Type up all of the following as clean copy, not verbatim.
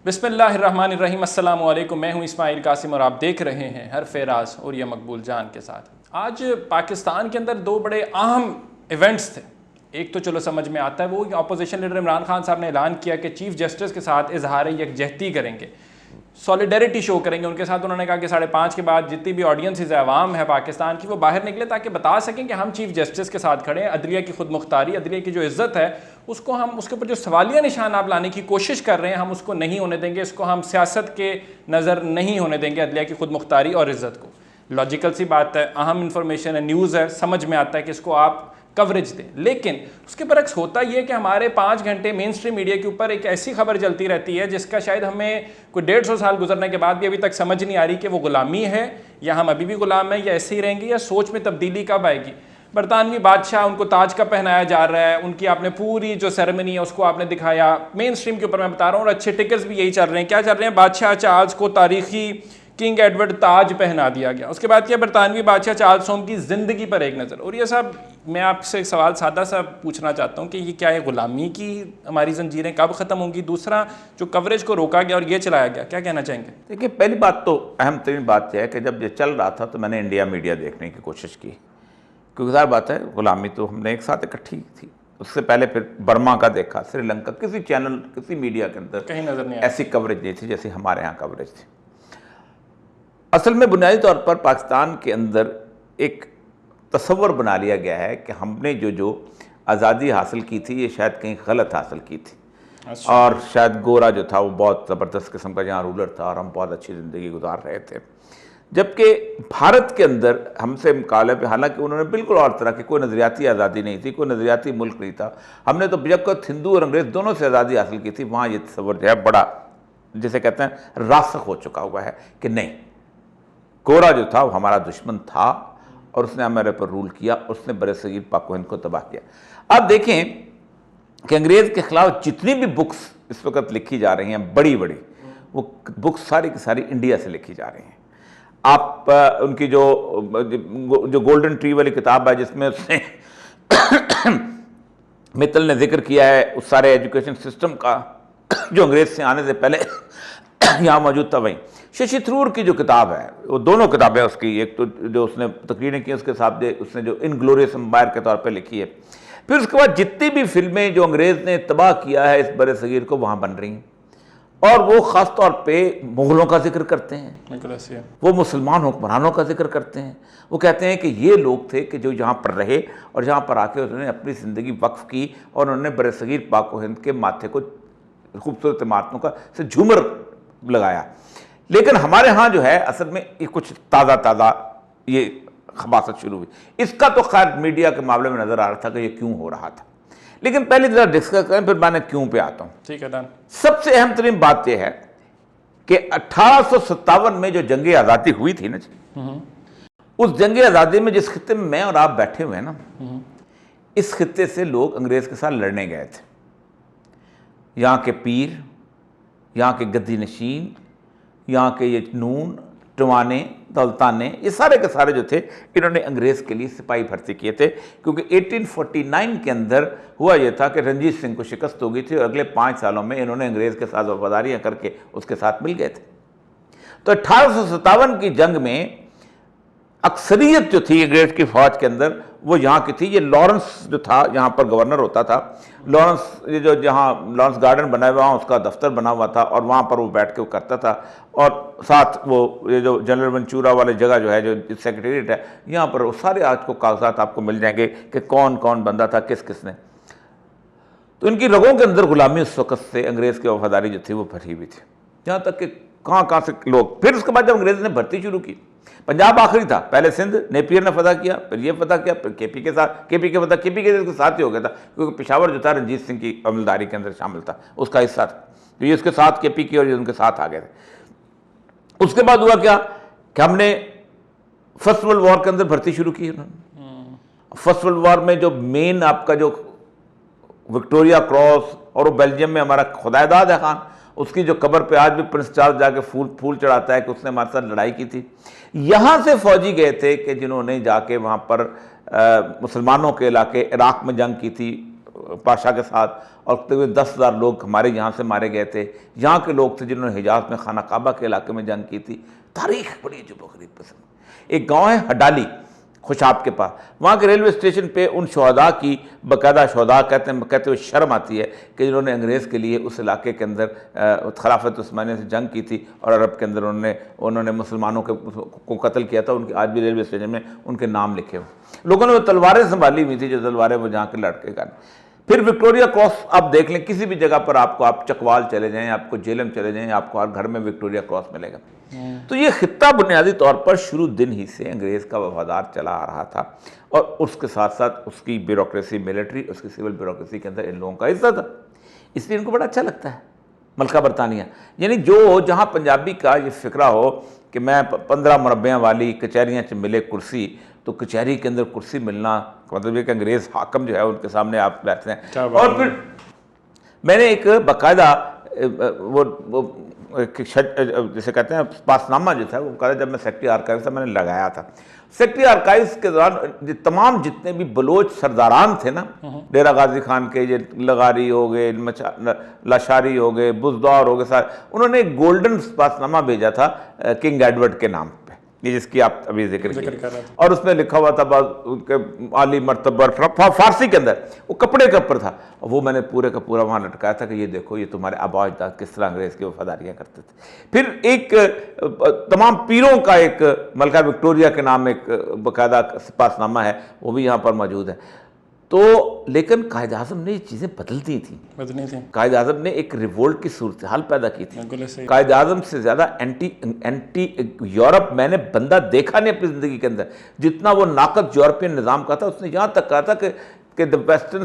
بسم اللہ الرحمن الرحیم، السلام علیکم۔ میں ہوں اسماعیل قاسم اور آپ دیکھ رہے ہیں حرف راز اور یہ مقبول جان کے ساتھ۔ آج پاکستان کے اندر دو بڑے اہم ایونٹس تھے۔ ایک تو چلو سمجھ میں آتا ہے، وہ اپوزیشن لیڈر عمران خان صاحب نے اعلان کیا کہ چیف جسٹس کے ساتھ اظہار یکجہتی کریں گے، سولیڈیرٹی شو کریں گے ان کے ساتھ۔ انہوں نے کہا کہ 5:30 کے بعد جتنی بھی آڈینسز عوام ہے پاکستان کی، وہ باہر نکلے تاکہ بتا سکیں کہ ہم چیف جسٹس کے ساتھ کھڑے ہیں۔ عدلیہ کی خود مختاری، عدلیہ کی جو عزت ہے، اس کو ہم اس کے اوپر جو سوالیہ نشان آپ لانے کی کوشش کر رہے ہیں، ہم اس کو نہیں ہونے دیں گے۔ اس کو ہم سیاست کے نظر نہیں ہونے دیں گے، عدلیہ کی خود مختاری اور عزت کو۔ لاجیکل سی بات ہے، اہم انفارمیشن ہے، نیوز ہے، سمجھ میں آتا ہے کہ اس کو آپ کوریج دیں۔ لیکن اس کے برعکس ہوتا یہ کہ ہمارے 5 گھنٹے مین سٹریم میڈیا کے اوپر ایک ایسی خبر چلتی رہتی ہے جس کا شاید ہمیں کوئی 150 سال گزرنے کے بعد بھی ابھی تک سمجھ نہیں آ رہی کہ وہ غلامی ہے یا ہم ابھی بھی غلام ہیں، یا ایسے ہی رہیں گے، یا سوچ میں تبدیلی کب آئے گی۔ برطانوی بادشاہ، ان کو تاج کا پہنایا جا رہا ہے، ان کی آپ نے پوری جو سیریمنی ہے اس کو آپ نے دکھایا مین سٹریم کے اوپر، میں بتا رہا ہوں، اور اچھے ٹکرز بھی یہی چل رہے ہیں۔ کیا چل رہے ہیں؟ بادشاہ چارلز کو تاریخی کنگ ایڈورڈ تاج پہنا دیا گیا۔ اس کے بعد کیا؟ برطانوی بادشاہ چارلز ہوم کی زندگی پر ایک نظر۔ اور یہ صاحب، میں آپ سے ایک سوال سادہ سا پوچھنا چاہتا ہوں کہ یہ کیا ہے؟ غلامی کی ہماری زنجیریں کب ختم ہوں گی؟ دوسرا، جو کوریج کو روکا گیا اور یہ چلایا گیا، کیا کہنا چاہیں گے؟ دیکھیے، پہلی بات تو اہم ترین بات یہ ہے کہ جب یہ چل رہا تھا تو میں نے انڈیا میڈیا دیکھنے کی کوشش کی، کیونکہ ظاہر بات ہے غلامی تو ہم نے ایک ساتھ اکٹھی تھی۔ اس سے پہلے پھر برما کا دیکھا، سری لنکا، کسی چینل کسی میڈیا کے اندر کہیں نظر نہیں ایسی کوریج نہیں تھی جیسے ہمارے ہاں کوریج تھی۔ اصل میں بنیادی طور پر پاکستان کے اندر ایک تصور بنا لیا گیا ہے کہ ہم نے جو آزادی حاصل کی تھی یہ شاید کہیں غلط حاصل کی تھی، اور شاید گورا جو تھا وہ بہت زبردست قسم کا جہاں رولر تھا اور ہم بہت اچھی زندگی گزار رہے تھے۔ جبکہ بھارت کے اندر ہم سے مقابلے پہ، حالانکہ انہوں نے بالکل اور طرح کی کوئی نظریاتی آزادی نہیں تھی، کوئی نظریاتی ملک نہیں تھا، ہم نے تو جب ہندو اور انگریز دونوں سے آزادی حاصل کی تھی، وہاں یہ تصور جو ہے بڑا، جسے کہتے ہیں، راسخ ہو چکا ہوا ہے کہ نہیں، گورا جو تھا وہ ہمارا دشمن تھا اور اس نے ہمارے پر رول کیا، اس نے برصغیر پاک و ہند کو تباہ کیا۔ اب دیکھیں کہ انگریز کے خلاف جتنی بھی بکس اس وقت لکھی جا رہی ہیں بڑی بڑی، وہ بکس ساری کی ساری انڈیا سے لکھی جا رہی ہیں۔ آپ ان کی جو گولڈن ٹری والی کتاب ہے جس میں اس نے متل نے ذکر کیا ہے اس سارے ایجوکیشن سسٹم کا جو انگریز سے آنے سے پہلے یہاں موجود تھا، وہیں ششی تھرور کی جو کتاب ہے، وہ دونوں کتابیں اس کی، ایک تو جو اس نے تقریریں کی اس کے ساتھ اس نے جو انگلوریس امپائر کے طور پہ لکھی ہے، پھر اس کے بعد جتنی بھی فلمیں جو انگریز نے تباہ کیا ہے اس بر صغیر کو وہاں بن رہی ہیں، اور وہ خاص طور پہ مغلوں کا ذکر کرتے ہیں، وہ مسلمان حکمرانوں کا ذکر کرتے ہیں، وہ کہتے ہیں کہ یہ لوگ تھے کہ جو یہاں پر رہے اور یہاں پر آ کے انہوں نے اپنی زندگی وقف کی اور انہوں نے بر صغیر پاک و ہند کے ماتھے کو خوبصورت عمارتوں کا سے جھومر لگایا۔ لیکن ہمارے ہاں جو ہے اصل میں یہ کچھ تازہ یہ خباثت شروع ہوئی۔ اس کا تو خیر میڈیا کے معاملے میں نظر آ رہا تھا کہ یہ کیوں ہو رہا تھا، لیکن پہلے ذرا ڈسکس کریں، پھر میں نے کیوں پہ آتا ہوں۔ ٹھیک ہے ڈن۔ سب سے اہم ترین بات یہ ہے کہ 1857 میں جو جنگ آزادی ہوئی تھی نا جی، اس جنگ آزادی میں جس خطے میں اور آپ بیٹھے ہوئے ہیں نا، اس خطے سے لوگ انگریز کے ساتھ لڑنے گئے تھے۔ یہاں کے پیر، یہاں کے گدی نشین، یہاں کے یہ نون، ٹوانے، دولتانے، یہ سارے کے سارے جو تھے انہوں نے انگریز کے لیے سپاہی بھرتی کیے تھے، کیونکہ 1849 کے اندر ہوا یہ تھا کہ رنجیت سنگھ کو شکست ہو گئی تھی اور اگلے 5 سالوں میں انہوں نے انگریز کے ساتھ وفاداریاں کر کے اس کے ساتھ مل گئے تھے۔ تو 1857 کی جنگ میں اکثریت جو تھی انگریز کی فوج کے اندر وہ یہاں کی تھی۔ یہ لارنس جو تھا یہاں پر گورنر ہوتا تھا، لارنس، یہ جو جہاں لارنس گارڈن بنا ہوا وہاں اس کا دفتر بنا ہوا تھا، اور وہاں پر وہ بیٹھ کے وہ کرتا تھا، اور ساتھ وہ یہ جو جنرل ونچورا والی جگہ جو ہے جو سیکریٹریٹ ہے، یہاں پر وہ سارے آج کو کاغذات آپ کو مل جائیں گے کہ کون کون بندہ تھا، کس کس نے۔ تو ان کی رگوں کے اندر غلامی اس وقت سے انگریز کی وفاداری جو تھی وہ بھری ہوئی تھی، یہاں تک کہ کہاں سے لوگ۔ پھر اس کے بعد جب انگریز نے بھرتی شروع کی، پنجاب آخری تھا، پہلے سندھ نیپیر نے فتح کیا، پھر یہ فتح کیا، پھر کے پی کے ساتھ، کے پی کے فتح کے پی کے ساتھ ہی ہو گیا تھا، کیونکہ پشاور جو تھا رنجیت سنگھ کی عملداری کے اندر شامل تھا، اس کا حصہ تھا، تو یہ اس کے ساتھ کے پی کے اور یہ ان کے ساتھ آ گئے تھے۔ اس کے بعد ہوا کیا کہ ہم نے فرسٹ ورلڈ وار کے اندر بھرتی شروع کی۔ فرسٹ ورلڈ وار میں جو مین آپ کا جو وکٹوریا کراس، اور وہ بیلجیم میں ہمارا خدائے داد ہے خان، اس کی جو قبر پہ آج بھی پرنس چارلز جا کے پھول چڑھاتا ہے کہ اس نے ہمارے ساتھ لڑائی کی تھی۔ یہاں سے فوجی گئے تھے کہ جنہوں نے جا کے وہاں پر مسلمانوں کے علاقے عراق میں جنگ کی تھی، پاشا کے ساتھ، اور تقریباً 10,000 لوگ ہمارے یہاں سے مارے گئے تھے، یہاں کے لوگ تھے جنہوں نے حجاز میں خانہ کعبہ کے علاقے میں جنگ کی تھی. تاریخ بڑی عجیب و غریب قسم. ایک گاؤں ہے ہڈالی خوشاب کے پاس، وہاں کے ریلوے اسٹیشن پہ ان شہداء کی باقاعدہ شہداء کہتے ہوئے شرم آتی ہے کہ جنہوں نے انگریز کے لیے اس علاقے کے اندر خلافت عثمانیہ سے جنگ کی تھی اور عرب کے اندر انہوں نے مسلمانوں کو قتل کیا تھا، ان کے آج بھی ریلوے اسٹیشن میں ان کے نام لکھے ہوئے. لوگوں نے وہ تلواریں سنبھالی ہوئی تھی، جو تلواریں وہ جہاں کے لڑکے کا. پھر وکٹوریا کراس آپ دیکھ لیں، کسی بھی جگہ پر آپ چکوال چلے جائیں، آپ کو جیلم چلے جائیں، آپ کو ہر گھر میں وکٹوریا کراس ملے گا. تو یہ خطہ بنیادی طور پر شروع دن ہی سے انگریز کا وفادار چلا آ رہا تھا، اور اس کے ساتھ ساتھ اس کی بیوروکریسی ملٹری، اس کی سول بیوروکریسی کے اندر ان لوگوں کا حصہ تھا. اس لیے ان کو بڑا اچھا لگتا ہے ملکہ برطانیہ. یعنی جہاں پنجابی کا یہ فکرہ ہو کہ میں 15 مربعوں والی کچہریاں چ ملے کرسی، تو کچہری کے اندر کرسی ملنا مطلب یہ کہ انگریز حاکم جو ہے ان کے سامنے آپ بیٹھتے ہیں. اور پھر میں نے ایک باقاعدہ جسے کہتے ہیں پاس نامہ جو تھا، وہ باقاعدہ جب میں سیکرٹری آرکائیوز تھا میں نے لگایا تھا. سیکرٹری آرکائیوز کے دوران تمام جتنے بھی بلوچ سرداران تھے نا، ڈیرہ غازی خان کے، یہ لغاری ہو گئے، لاشاری ہو گئے، بزدور ہو گئے، سارے انہوں نے ایک گولڈن پاس نامہ بھیجا تھا کنگ ایڈورڈ کے نام پہ، یہ جس کی آپ ابھی ذکر کیا، اور اس میں لکھا ہوا تھا ان کے عالی مرتبہ فارسی کے اندر، وہ کپڑے کے اوپر تھا، اور وہ میں نے پورے کا پورا وہاں لٹکایا تھا کہ یہ دیکھو یہ تمہارے آباء اجداد کس طرح انگریز کی وفاداریاں کرتے تھے. پھر ایک تمام پیروں کا ایک ملکہ وکٹوریہ کے نام ایک باقاعدہ پاس نامہ ہے، وہ بھی یہاں پر موجود ہے. تو لیکن قائد اعظم نے یہ چیزیں بدلتی تھیں. قائد اعظم نے ایک ریولٹ کی صورتحال پیدا کی تھی. قائد اعظم سے زیادہ اینٹی یورپ میں نے بندہ دیکھا نہیں اپنی زندگی کے اندر. جتنا وہ ناقد یورپین نظام کا تھا، اس نے یہاں تک کہا تھا کہ the western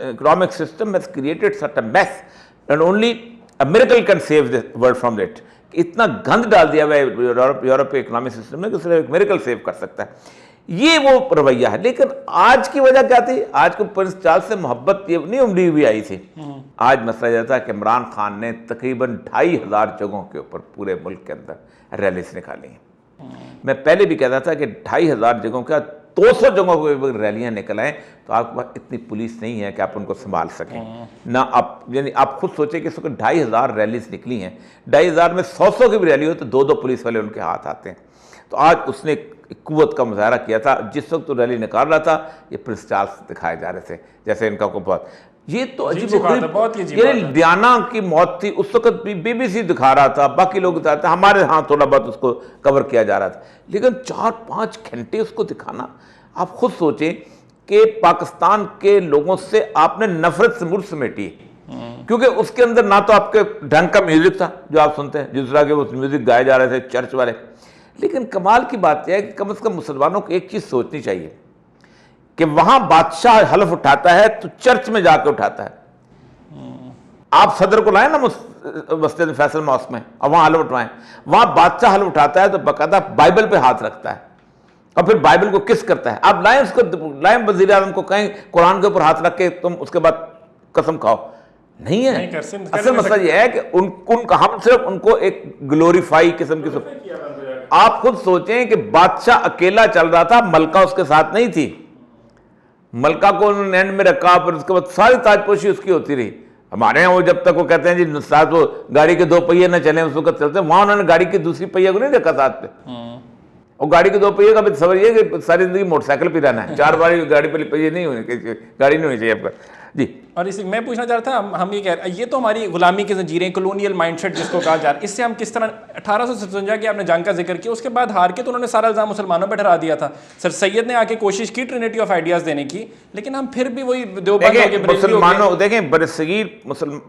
economic system has created such a mess and only a miracle can save the world from it. اتنا گند ڈال دیا ہوا ہے یورپ کے اکنامک سسٹم نے کہ صرف ایک میریکل سیو کر سکتا ہے. یہ وہ رویہ ہے. لیکن آج کی وجہ کیا تھی؟ آج کو پرنس چارلس سے محبت یہ نہیں امڑی ہوئی آئی تھی. آج مسئلہ یہ تھا کہ عمران خان نے تقریباً 2,500 جگہوں کے اوپر پورے ملک کے اندر ریلیز نکالی ہیں. میں پہلے بھی کہتا تھا کہ 2,500 جگہوں کا 200 جگہوں کو ریلیاں نکل آئیں تو آپ کے پاس اتنی پولیس نہیں ہے کہ آپ ان کو سنبھال سکیں. نہ یعنی آپ خود سوچیں کہ اس وقت 2,500 ریلیز نکلی ہیں، 2,500 میں 100 کی بھی ریلی ہو تو 2 پولیس والے ان کے ہاتھ آتے ہیں. تو آج اس نے قوت کا مظاہرہ کیا تھا. جس وقت وہ ریلی نکال رہا تھا یہ پرنس چارلس دکھائے جا رہے تھے جیسے ان کا کو بہت. یہ تو عجیب و غریب، یعنی ڈیانا کی موت تھی اس وقت بھی BBC دکھا رہا تھا، باقی لوگ دکھاتے ہیں، ہمارے ہاں تھوڑا بہت اس کو کور کیا جا رہا تھا. لیکن 4-5 گھنٹے اس کو دکھانا، آپ خود سوچیں کہ پاکستان کے لوگوں سے آپ نے نفرت سے مر سمیٹی ہے. کیونکہ اس کے اندر نہ تو آپ کے ڈھنگ کا میوزک تھا جو آپ سنتے ہیں، جس طرح کے وہ میوزک گائے جا رہے تھے چرچ والے. لیکن کمال کی بات یہ ہے کہ کم از کم مسلمانوں کو ایک چیز سوچنی چاہیے کہ وہاں بادشاہ حلف اٹھاتا ہے تو چرچ میں جا کے اٹھاتا ہے. آپ صدر کو لائیں نا مسجد فیصل ماسک میں اور وہاں حلف اٹھوائیں. وہاں بادشاہ حلف اٹھاتا ہے تو باقاعدہ بائبل پہ ہاتھ رکھتا ہے اور پھر بائبل کو کس کرتا ہے. آپ لائیں اس کو، لائیں وزیر اعظم کو کہیں قرآن کے اوپر ہاتھ رکھ کے تم اس کے بعد قسم کھاؤ. نہیں ہے. اصل مسئلہ یہ ہے کہ ہم صرف ان کو ایک گلوریفائی قسم کی. آپ خود سوچیں کہ بادشاہ اکیلا چل رہا تھا، ملکہ اس کے ساتھ نہیں تھی. ملکہ کو انہوں نے اینڈ میں رکھا، پھر اس کے بعد ساری تاج پوشی اس کی ہوتی رہی. ہمارے یہاں وہ جب تک وہ کہتے ہیں جی ساتھ وہ گاڑی کے 2 پہیے نہ چلیں اس وقت چلتے ہیں، وہاں انہوں نے گاڑی کے دوسری پہیے کو نہیں رکھا ساتھ پہ. اور گاڑی کے 2 پہیے کا بھی تصور یہ کہ ساری زندگی موٹر سائیکل پہ رہنا ہے، 4 بار گاڑی پہ پہیے نہیں ہونے، گاڑی نہیں ہونی چاہیے آپ کا. جی. اور اس میں پوچھنا چاہ رہا تھا، ہم یہ کہہ رہے ہیں یہ تو ہماری غلامی کی زنجیریں، کلونیل مائنڈ سیٹ جس کو کہا جا رہا ہے، اس سے ہم کس طرح 1857 کی آپ نے جنگ کا ذکر کیا، اس کے بعد ہار کے تو انہوں نے سارا الزام مسلمانوں پہ ٹھہرا دیا تھا. سر سید نے آ کے کوشش کی ٹرینٹی آف آئیڈیاز دینے کی، لیکن ہم پھر بھی وہی دیوبند ہو کے مسلمانوں. دیکھیں برصغیر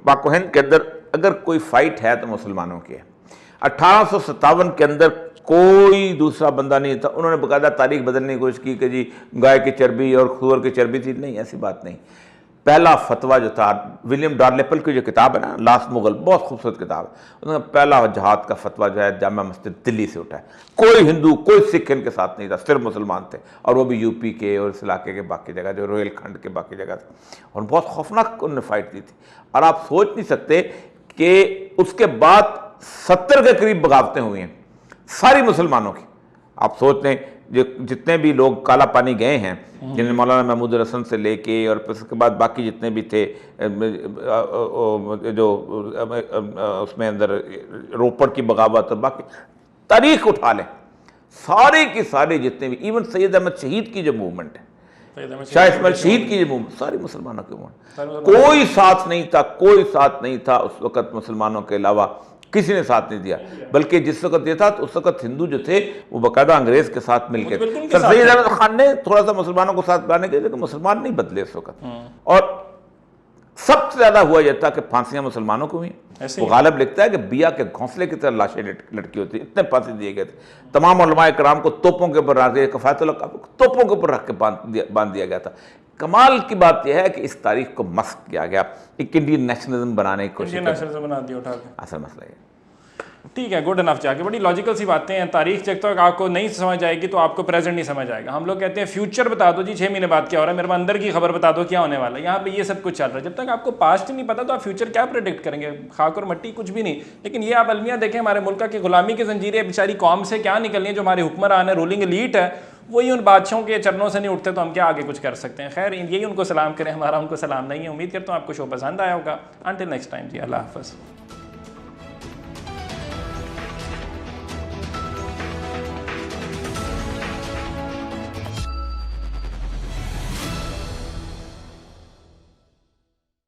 پاک و ہند کے اندر اگر کوئی فائٹ ہے تو مسلمانوں کی ہے. 1857 کے اندر کوئی دوسرا بندہ نہیں تھا. انہوں نے باقاعدہ تاریخ بدلنے کی کوشش کی کہ جی گائے کی چربی اور سور کی چربی تھی. نہیں، ایسی بات نہیں. پہلا فتویٰ جو تھا ولیم ڈارلیپل کی جو کتاب ہے نا لاسٹ مغل، بہت خوبصورت کتاب ہے. انہوں نے پہلا جہاد کا فتویٰ جو ہے جامع مسجد دلی سے اٹھا ہے. کوئی ہندو کوئی سکھ ان کے ساتھ نہیں تھا، صرف مسلمان تھے، اور وہ بھی یوپی کے اور اس علاقے کے باقی جگہ جو روہیل کھنڈ کے باقی جگہ تھا. اور بہت خوفناک انہوں نے فائٹ دی تھی. اور آپ سوچ نہیں سکتے کہ اس کے بعد 70 کے قریب بغاوتیں ہوئی ہیں ساری مسلمانوں کی. آپ سوچ لیں جتنے بھی لوگ کالا پانی گئے ہیں، جنہیں مولانا محمود الحسن سے لے کے اور پھر اس کے بعد باقی جتنے بھی تھے جو اس میں اندر روپڑ کی بغاوت اور باقی تاریخ اٹھا لیں، سارے کی سارے جتنے بھی، ایون سید احمد شہید کی جو موومنٹ ہے، شاہ اسماعیل شہید کی جو موومنٹ، ساری مسلمانوں کی موومنٹ، کوئی ساتھ نہیں تھا، کوئی ساتھ نہیں تھا اس وقت مسلمانوں کے علاوہ، کسی نے ساتھ نہیں دیا، بلکہ جس وقت یہ تھا تو اس وقت ہندو جو تھے وہ باقاعدہ انگریز کے ساتھ مل کے، سر سید احمد خان نے تھوڑا سا مسلمانوں کو ساتھ لانے کے لیے، لیکن مسلمان نہیں بدلے اس وقت، اور سب سے زیادہ ہوا یہ تھا کہ پھانسیاں مسلمانوں کو ہوئیں۔ وہ غالب لکھتا ہے کہ بیا کے گھونسلے کی طرح لاشیں لٹکی ہوتی، اتنے پھانسی دیے گئے تھے، تمام علماء کرام کو توپوں کے اوپر رکھ دیا، کفایت اللہ توپوں کے اوپر رکھ کے باندھ دیا گیا تھا۔ کمال کی بات یہ ہے کہ اس تاریخ کو مسخ کیا گیا، ایک انڈین نیشنلزم بنانے کی کوشش کی، اصل مسئلہ یہ۔ ٹھیک ہے، گڈ انف جا کے، بڑی لاجیکل سی باتیں ہیں۔ تاریخ جب تک آپ کو نہیں سمجھ آئے گی تو آپ کو پریزنٹ نہیں سمجھ آئے گا۔ ہم لوگ کہتے ہیں فیوچر بتا دو جی، 6 مہینے بعد کیا ہو رہا ہے، میرے کو اندر کی خبر بتا دو کیا ہونے والا ہے۔ یہاں پہ یہ سب کچھ چل رہا ہے، جب تک آپ کو پاسٹ نہیں پتا تو آپ فیوچر کیا پریڈکٹ کریں گے؟ خاک اور مٹی، کچھ بھی نہیں۔ لیکن یہ آپ المیہ دیکھیں، ہمارے ملک کی غلامی کی زنجیریں بیچاری قوم سے کیا نکلنی ہے، جو ہمارے حکمران ہے، رولنگ ایلیٹ ہے، وہی ان بادشاہوں کے چرنوں سے نہیں اٹھتے، تو ہم کیا آگے کچھ کر سکتے ہیں؟ خیر، یہی ان کو سلام کریں، ہمارا ان کو سلام نہیں ہے۔ امید کرتا ہوں آپ کو شو پسند آیا ہوگا۔ انٹل نیکسٹ ٹائم جی، اللہ حافظ۔